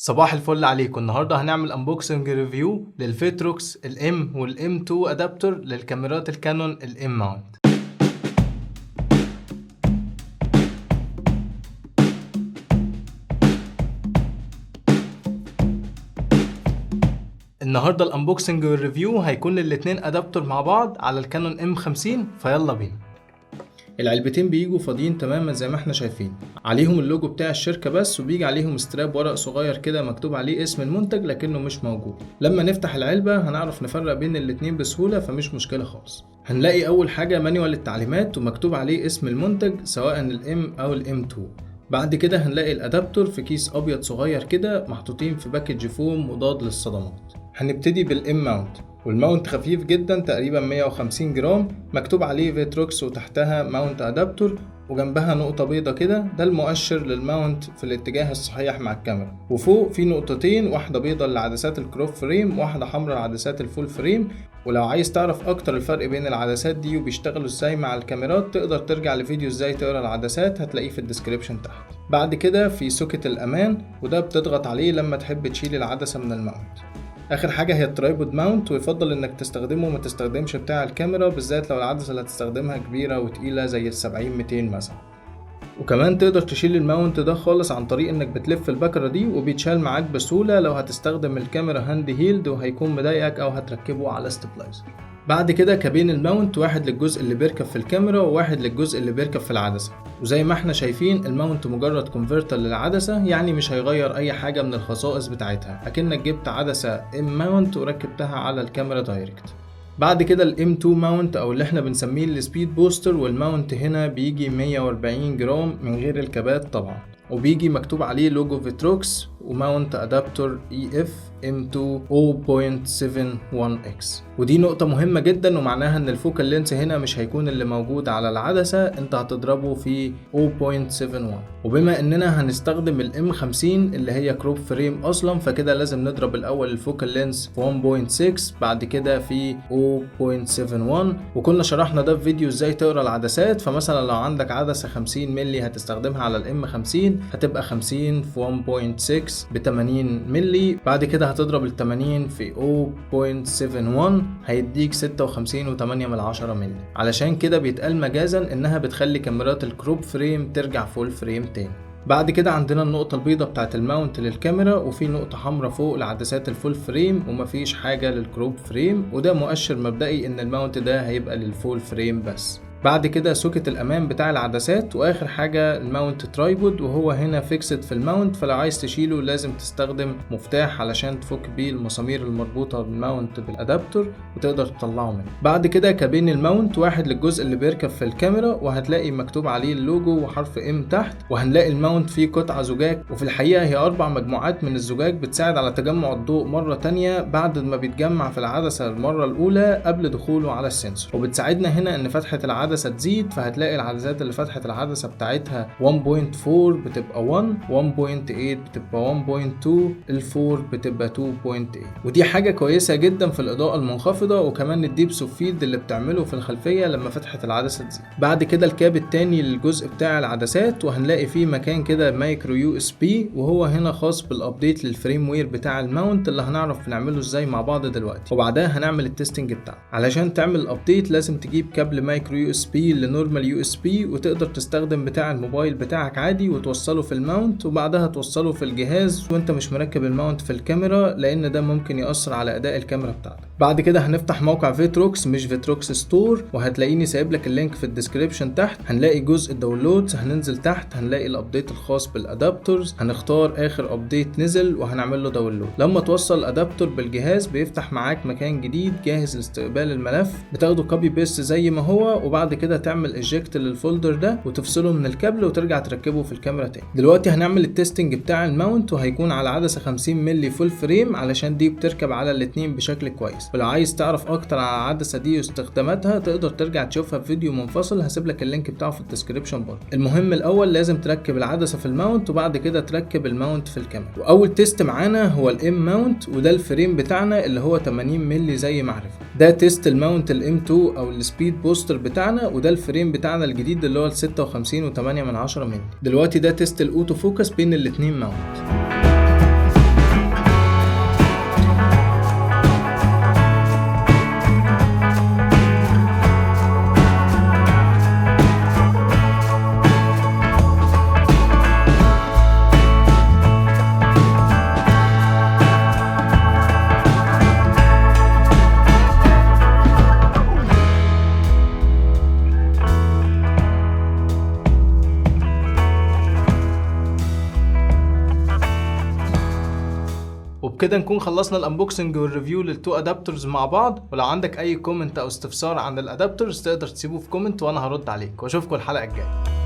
صباح الفل عليكم. النهارده هنعمل انبوكسنج ريفيو للفيتروكس الام والام 2 ادابتر للكاميرات الكانون الام ماونت. النهارده الانبوكسنج والريفيو هيكون للاتنين ادابتر مع بعض على الكانون ام 50، فيلا بينا. العلبتين بيجوا فاضيين تماما زي ما احنا شايفين، عليهم اللوجو بتاع الشركة بس، وبيجي عليهم ستراب ورق صغير كده مكتوب عليه اسم المنتج لكنه مش موجود. لما نفتح العلبة هنعرف نفرق بين الاتنين بسهولة، فمش مشكلة خالص. هنلاقي اول حاجة مانيوال التعليمات ومكتوب عليه اسم المنتج سواء الام او الام 2. بعد كده هنلاقي الادابتور في كيس ابيض صغير كده محطوطين في باكج فوم مضاد للصدمات. هنبتدي بالام ماونت، والماونت خفيف جدا تقريبا 150 جرام، مكتوب عليه فيتروكس وتحتها ماونت ادابتور وجنبها نقطة بيضة كده، ده المؤشر للماونت في الاتجاه الصحيح مع الكاميرا. وفوق في نقطتين، واحدة بيضة لعدسات الكروب فريم وواحدة حمراء لعدسات الفول فريم. ولو عايز تعرف اكتر الفرق بين العدسات دي وبيشتغلوا ازاي مع الكاميرات تقدر ترجع لفيديو ازاي تقرا العدسات، هتلاقيه في الديسكريبشن تحت. بعد كده في سوكت الامان، وده بتضغط عليه لما تحب تشيل العدسة من الماونت. اخر حاجه هي الترايبود ماونت، ويفضل انك تستخدمه وما تستخدمش بتاع الكاميرا، بالذات لو العدسه اللي هتستخدمها كبيره وتقيله زي ال70-200 مثلا. وكمان تقدر تشيل الماونت ده خالص عن طريق انك بتلف البكره دي، وبيتشال معاك بسهوله لو هتستخدم الكاميرا هاند هيلد وهيكون مضايقك او هتركبه على ستابلايزر. بعد كده كابين الماونت، واحد للجزء اللي بيركب في الكاميرا وواحد للجزء اللي بيركب في العدسة. وزي ما احنا شايفين الماونت مجرد كونفرتر للعدسة، يعني مش هيغير اي حاجة من الخصائص بتاعتها، اكنك جبت عدسة ام ماونت وركبتها على الكاميرا دايركت. بعد كده الام 2 ماونت او اللي احنا بنسميه السبيد بوستر، والماونت هنا بيجي 140 جرام من غير الكابات طبعا، وبيجي مكتوب عليه لوجو فيتروكس وماونت ادابتور اي اف ام 2 0.71x. ودي نقطة مهمة جدا، ومعناها ان الفوكال لينس هنا مش هيكون اللي موجود على العدسة، انت هتضربه في 0.71. وبما اننا هنستخدم الام 50 اللي هي كروب فريم اصلا، فكده لازم نضرب الاول الفوكال لينس في 1.6، بعد كده في 0.71. وكنا شرحنا ده في فيديو ازاي تقرا العدسات، فمثلا لو عندك عدسة 50 ملي هتستخدمها على الام 50 هتبقى 50 في 1.6 ب 80 ملي، بعد كده هتضرب ال 80 في 0.71 هيديك 56.8 ملي. علشان كده بيتقال مجازا انها بتخلي كاميرات الكروب فريم ترجع فول فريم تاني. بعد كده عندنا النقطة البيضاء بتاعت الماونت للكاميرا، وفي نقطة حمراء فوق لعدسات الفول فريم، ومفيش حاجة للكروب فريم، وده مؤشر مبدئي ان الماونت ده هيبقى للفول فريم بس. بعد كده سوكت الامان بتاع العدسات، واخر حاجه الماونت ترايبود، وهو هنا فيكسد في الماونت، فلو عايز تشيله لازم تستخدم مفتاح علشان تفك بيه المسامير المربوطه بالماونت بالادابتور وتقدر تطلعه منه. بعد كده كابين الماونت، واحد للجزء اللي بيركب في الكاميرا وهتلاقي مكتوب عليه اللوجو وحرف ام تحت، وهنلاقي الماونت فيه قطعه زجاج، وفي الحقيقه هي 4 مجموعات من الزجاج بتساعد على تجمع الضوء مره تانية بعد ما بيتجمع في العدسه المره الاولى قبل دخوله على السنسور. وبتساعدنا هنا ان فتحه العدسة تزيد، فهتلاقي العدسات اللي فتحت العدسة بتاعتها 1.4 بتبقى 1، 1.8 بتبقى 1.2، ال4 بتبقى 2.8. ودي حاجة كويسة جدا في الإضاءة المنخفضة، وكمان الديب اوف فيلد اللي بتعمله في الخلفية لما فتحة العدسة تزيد. بعد كده الكاب التاني للجزء بتاع العدسات، وهنلاقي فيه مكان كده مايكرو يو اس بي، وهو هنا خاص بالابديت للفريم وير بتاع الماونت اللي هنعرف نعمله ازاي مع بعض دلوقتي، وبعدها هنعمل التستنج بتاعه. علشان تعمل الابديت لازم تجيب كابل مايكرو يو اس بي لنورمال يو اس بي، وتقدر تستخدم بتاع الموبايل بتاعك عادي وتوصله في الماونت، وبعدها توصله في الجهاز وانت مش مركب الماونت في الكاميرا، لان ده ممكن يأثر على اداء الكاميرا بتاعتك. بعد كده هنفتح موقع فيتروكس مش فيتروكس ستور، وهتلاقيني سايب لك اللينك في الديسكريبشن تحت. هنلاقي جزء الداونلودز، هننزل تحت هنلاقي الابديت الخاص بالادابتورز، هنختار اخر ابديت نزل وهنعمل له داونلود. لما توصل الادابتور بالجهاز بيفتح معاك مكان جديد جاهز لاستقبال الملف، بتاخده كوبي بيست زي ما هو، وبعد كده تعمل ايجكت للفولدر ده وتفصله من الكابل وترجع تركبه في الكاميرا تاني. دلوقتي هنعمل التستنج بتاع الماونت، وهيكون على عدسة 50 ملي فول فريم علشان دي بتركب على الاتنين بشكل كويس. ولو عايز تعرف اكتر عن العدسة دي واستخداماتها تقدر ترجع تشوفها في فيديو منفصل، هسيب لك اللينك بتاعه في الديسكريبشن برضه. المهم الاول لازم تركب العدسة في الماونت، وبعد كده تركب الماونت في الكاميرا. واول تيست معانا هو الام ماونت، وده الفريم بتاعنا اللي هو 80 ملي زي ما عرفنا. ده تيست الماونت الام 2 او السبيد بوستر بتاعنا، وده الفريم بتاعنا الجديد اللي هو 56.8 ملي. دلوقتي ده تيست الاوتو فوكس بين الاتنين ماونت. وبكده نكون خلصنا الانبوكسنج والريفيو للتو ادابترز مع بعض. ولو عندك اي كومنت او استفسار عن الادابترز تقدر تسيبه في كومنت وانا هرد عليك، واشوفكم الحلقه الجايه.